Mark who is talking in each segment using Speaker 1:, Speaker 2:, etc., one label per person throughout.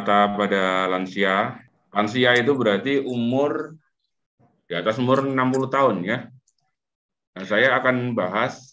Speaker 1: mata pada lansia. Lansia itu berarti umur di atas umur 60 tahun ya. Nah, saya akan bahas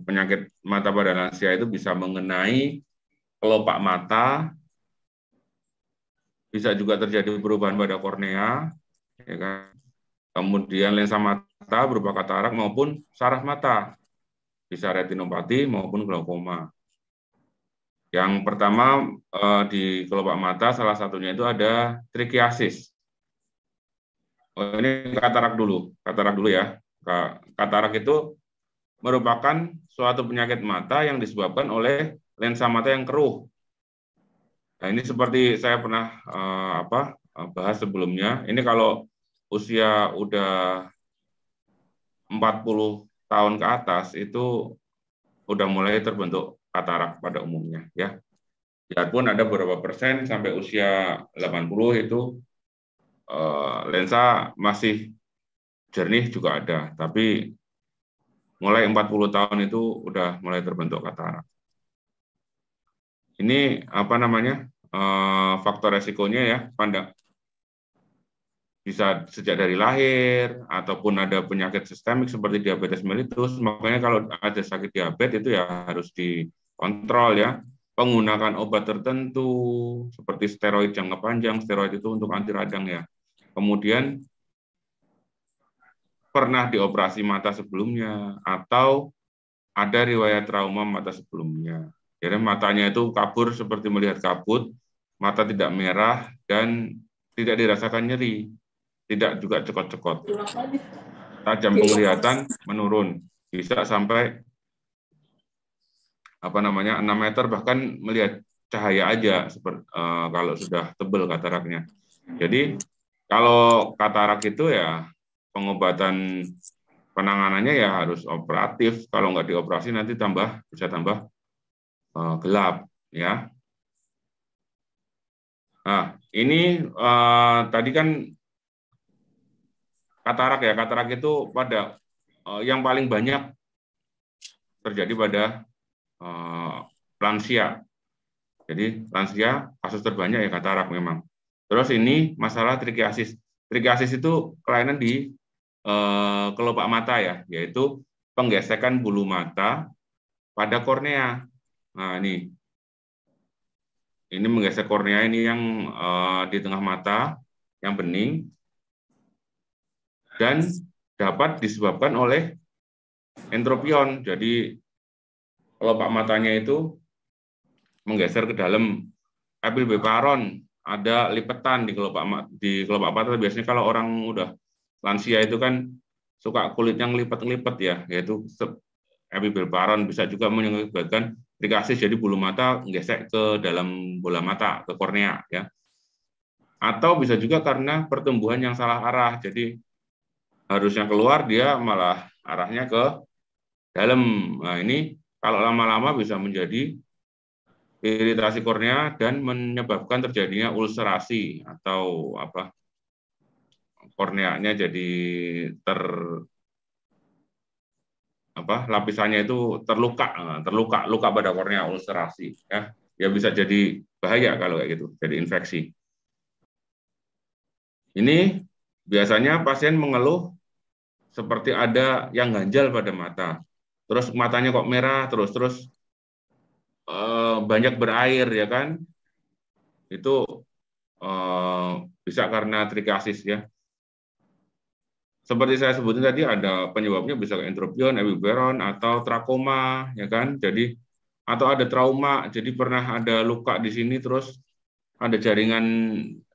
Speaker 1: penyakit mata pada lansia itu bisa mengenai kelopak mata, bisa juga terjadi perubahan pada kornea, ya kan? Kemudian lensa mata berupa katarak maupun saraf mata, bisa retinopati maupun glaukoma. Yang pertama di kelopak mata salah satunya itu ada trichiasis. Oh, ini katarak dulu ya. Katarak itu merupakan suatu penyakit mata yang disebabkan oleh lensa mata yang keruh. Nah, ini seperti saya pernah bahas sebelumnya. Ini kalau usia udah 40 tahun ke atas itu udah mulai terbentuk katarak pada umumnya ya. Biarpun ada beberapa persen sampai usia 80 itu lensa masih jernih juga ada, tapi mulai 40 tahun itu udah mulai terbentuk katarak. Ini apa namanya? Faktor resikonya ya, bisa sejak dari lahir ataupun ada penyakit sistemik seperti diabetes mellitus. Makanya kalau ada sakit diabetes itu ya harus dikontrol ya. Menggunakan obat tertentu seperti steroid jangka panjang, steroid itu untuk anti radang ya. Kemudian pernah dioperasi mata sebelumnya atau ada riwayat trauma mata sebelumnya. Jadi matanya itu kabur seperti melihat kabut, mata tidak merah dan tidak dirasakan nyeri, tidak juga cekot-cekot. Tajam penglihatan menurun, bisa sampai 6 meter bahkan melihat cahaya aja seperti kalau sudah tebal kataraknya. Jadi kalau katarak itu ya pengobatan penanganannya ya harus operatif. Kalau nggak dioperasi nanti bisa tambah gelap ya. Nah, ini tadi kan katarak ya. Katarak itu pada yang paling banyak terjadi pada lansia. Jadi lansia kasus terbanyak ya katarak memang. Terus ini masalah trichiasis. Trichiasis itu kelainan di kelopak mata ya, yaitu penggesekan bulu mata pada kornea. Nah, ini menggesek kornea ini yang di tengah mata yang bening dan dapat disebabkan oleh entropion. Jadi kelopak matanya itu menggeser ke dalam epilbeparon, ada lipetan di kelopak mata. Biasanya kalau orang udah lansia itu kan suka kulitnya ngelipet-ngelipet ya, yaitu epilbeparon. Bisa juga menyebabkan trichiasis, jadi bulu mata gesek ke dalam bola mata, ke kornea ya. Atau bisa juga karena pertumbuhan yang salah arah, jadi harusnya keluar dia malah arahnya ke dalam. Nah, ini kalau lama-lama bisa menjadi iritasi kornea dan menyebabkan terjadinya ulcerasi atau korneanya jadi lapisannya itu luka pada kornea, ulcerasi ya bisa jadi bahaya kalau kayak gitu, jadi infeksi. Ini biasanya pasien mengeluh seperti ada yang ganjal pada mata, terus matanya kok merah terus banyak berair ya kan, itu bisa karena trichiasis ya. Seperti saya sebutin tadi, ada penyebabnya bisa entropion, epilbeparon, atau trakoma, ya kan? Jadi atau ada trauma, jadi pernah ada luka di sini, terus ada jaringan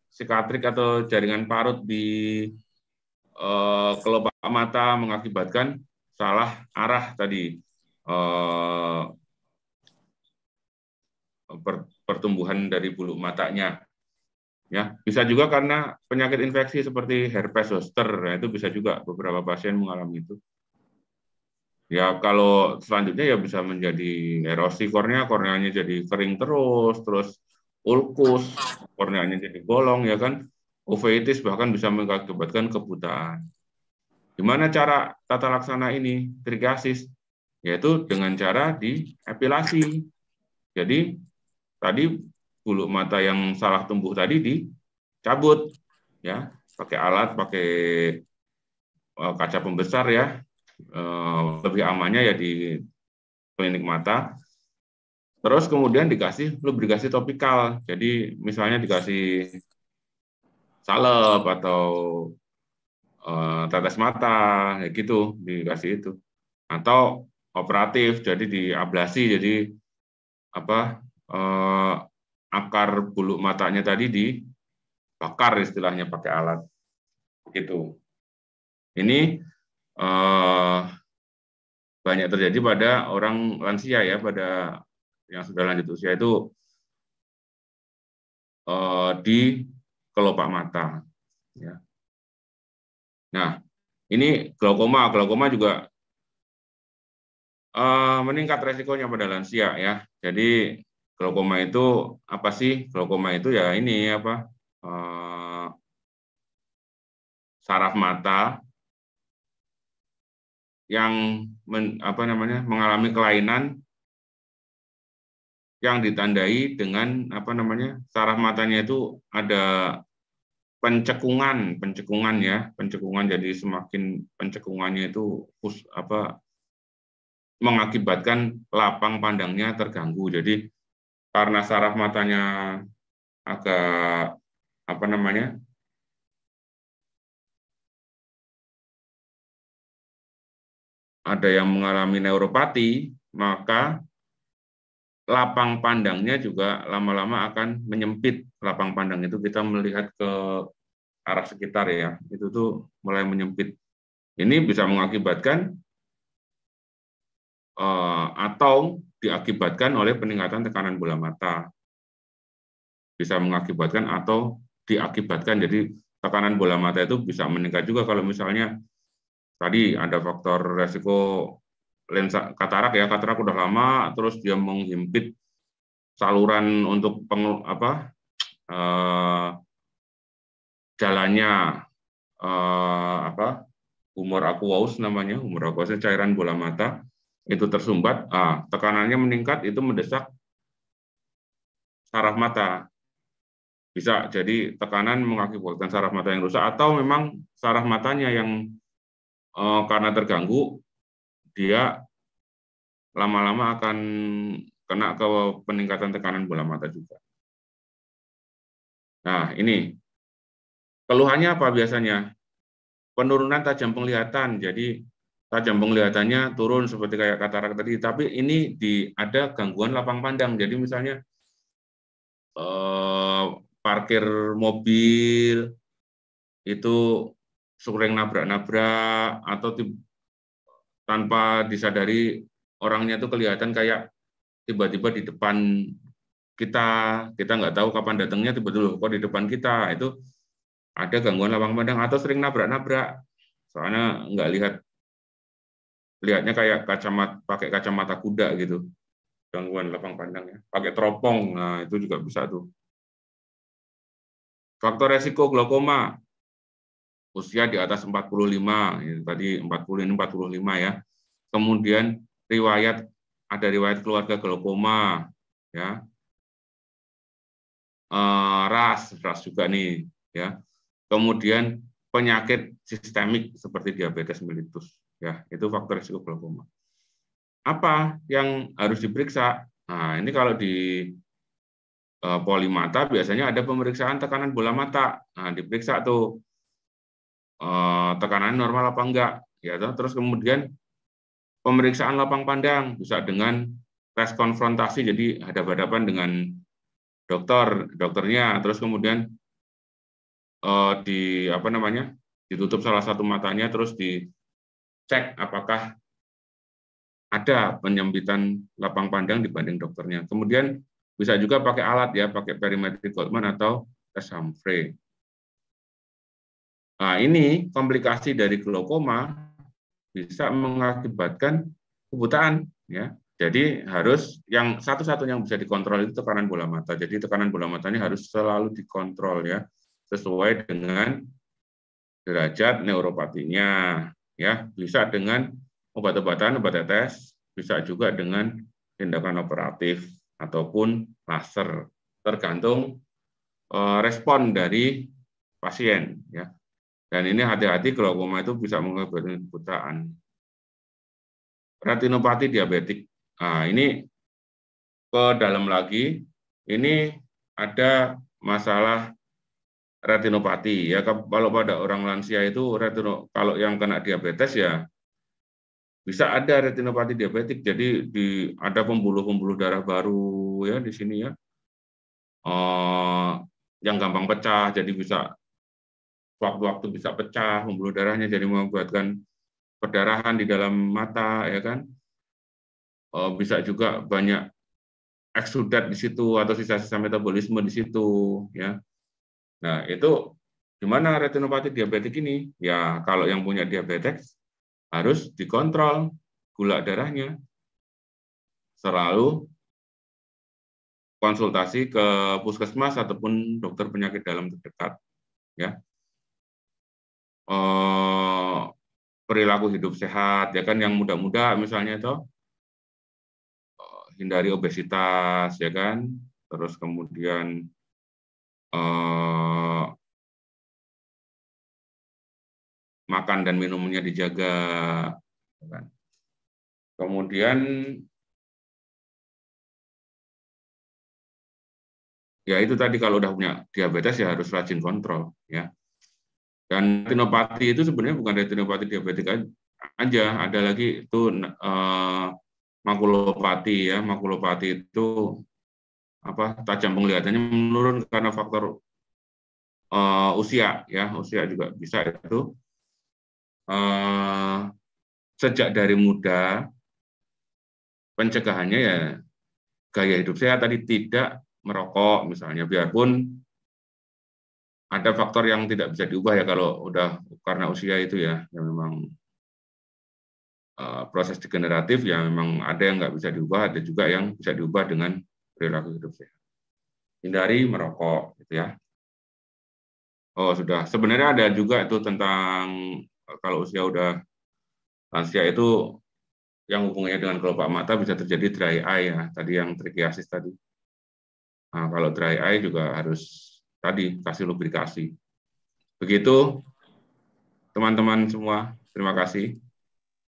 Speaker 1: sikatrik atau jaringan parut di kelopak mata mengakibatkan salah arah tadi pertumbuhan dari bulu matanya. Ya, bisa juga karena penyakit infeksi seperti herpes zoster, nah, itu bisa juga beberapa pasien mengalami itu. Ya, kalau selanjutnya ya bisa menjadi erosi kornea, korneanya jadi kering terus ulkus, korneanya jadi bolong ya kan, uveitis bahkan bisa mengakibatkan kebutaan. Gimana cara tata laksana ini trichiasis? Yaitu dengan cara diepilasi. Jadi tadi bulu mata yang salah tumbuh tadi dicabut, ya, pakai alat, pakai kaca pembesar ya. Lebih amannya ya di klinik mata. Terus kemudian dikasih lubrikasi topikal. Jadi misalnya dikasih salep atau tetes mata, kayak gitu, dikasih itu. Atau operatif, jadi diablasi, jadi apa akar bulu matanya tadi dibakar istilahnya pakai alat, gitu. Ini banyak terjadi pada orang lansia ya, pada yang sudah lanjut usia itu di kelopak mata. Ya. Nah, ini glaukoma. Glaukoma juga meningkat resikonya pada lansia ya. Jadi glaukoma itu apa sih? Glaukoma itu ya ini apa? Saraf mata yang mengalami kelainan yang ditandai dengan apa namanya, saraf matanya itu ada pencekungan ya, pencekungan, jadi semakin pencekungannya itu mengakibatkan lapang pandangnya terganggu. Jadi karena saraf matanya agak apa namanya, ada yang mengalami neuropati, maka lapang pandangnya juga lama-lama akan menyempit. Lapang pandang itu kita melihat ke arah sekitar ya, itu tuh mulai menyempit. Ini bisa mengakibatkan atau diakibatkan oleh peningkatan tekanan bola mata. Bisa mengakibatkan atau diakibatkan, jadi tekanan bola mata itu bisa meningkat juga kalau misalnya tadi ada faktor resiko lensa katarak ya, katarak udah lama, terus dia menghimpit saluran untuk jalannya humor aqueous namanya, humor aqueous cairan bola mata itu tersumbat, tekanannya meningkat, itu mendesak saraf mata. Bisa jadi tekanan mengakibatkan saraf mata yang rusak, atau memang saraf matanya yang karena terganggu, dia lama-lama akan kena ke peningkatan tekanan bola mata juga. Nah, ini keluhannya apa biasanya? Penurunan tajam penglihatan. Jadi tajam penglihatannya turun seperti kayak katarak tadi, tapi ini ada gangguan lapang pandang. Jadi misalnya parkir mobil itu sering nabrak-nabrak, atau tanpa disadari orangnya itu kelihatan kayak tiba-tiba di depan kita nggak tahu kapan datangnya, tiba-tiba kok di depan kita, itu ada gangguan lapang pandang. Atau sering nabrak-nabrak, soalnya nggak lihatnya kayak pakai kacamata kuda gitu, gangguan lapang pandangnya, pakai teropong, nah itu juga bisa tuh. Faktor resiko glaukoma, usia di atas 45, ya, tadi 40 ini 45 ya. Kemudian ada riwayat keluarga glaukoma, ya. Ras juga nih, ya. Kemudian penyakit sistemik seperti diabetes mellitus, ya, itu faktor risiko glaukoma. Apa yang harus diperiksa? Nah, ini kalau di polimata biasanya ada pemeriksaan tekanan bola mata. Nah, diperiksa tuh tekanan normal apa enggak, ya. Terus kemudian pemeriksaan lapang pandang bisa dengan tes konfrontasi, jadi hadap-hadapan dengan dokternya, terus kemudian ditutup salah satu matanya, terus dicek apakah ada penyempitan lapang pandang dibanding dokternya. Kemudian bisa juga pakai alat ya, pakai perimetric Goldman atau tes Humphrey. Nah, ini komplikasi dari glaukoma bisa mengakibatkan kebutaan ya. Jadi harus yang satu-satunya yang bisa dikontrol itu tekanan bola mata. Jadi tekanan bola matanya harus selalu dikontrol ya, sesuai dengan derajat neuropatinya ya. Bisa dengan obat-obatan, obat tetes, bisa juga dengan tindakan operatif ataupun laser. tergantung respon dari pasien, ya. Dan ini hati-hati, glaukoma itu bisa mengakibatkan kebutaan. Retinopati diabetik. Nah, ini ke dalam lagi, ini ada masalah retinopati, ya. Kalau pada orang lansia itu kalau yang kena diabetes ya bisa ada retinopati diabetik. Jadi ada pembuluh-pembuluh darah baru, ya, di sini, ya, yang gampang pecah, jadi bisa waktu-waktu bisa pecah pembuluh darahnya, jadi mengakibatkan perdarahan di dalam mata, ya kan. Bisa juga banyak eksudat di situ atau sisa-sisa metabolisme di situ, ya. Nah, itu gimana retinopati diabetik ini? Ya, kalau yang punya diabetes harus dikontrol gula darahnya. Selalu konsultasi ke puskesmas ataupun dokter penyakit dalam terdekat, ya. Perilaku hidup sehat, ya kan, yang muda-muda misalnya itu hindari obesitas, ya kan, terus kemudian makan dan minumnya dijaga, ya kan. Kemudian ya itu tadi, kalau udah punya diabetes ya harus rajin kontrol, ya. Dan retinopati itu sebenarnya bukan retinopati diabetik aja, ada lagi itu makulopati, ya. Makulopati itu tajam penglihatannya menurun karena faktor usia, ya. Usia juga bisa itu. Sejak dari muda, pencegahannya ya gaya hidup sehat tadi, tidak merokok misalnya, biarpun ada faktor yang tidak bisa diubah, ya, kalau udah karena usia itu, ya memang proses degeneratif, ya memang ada yang nggak bisa diubah, ada juga yang bisa diubah dengan perilaku hidup sehat. Hindari merokok, gitu, ya. Oh, sudah. Sebenarnya ada juga itu tentang kalau usia udah lansia itu yang hubungannya dengan kelopak mata bisa terjadi dry eye, ya. Tadi yang trichiasis tadi. Nah, kalau dry eye juga harus tadi kasih lubrikasi. Begitu, teman-teman semua. Terima kasih.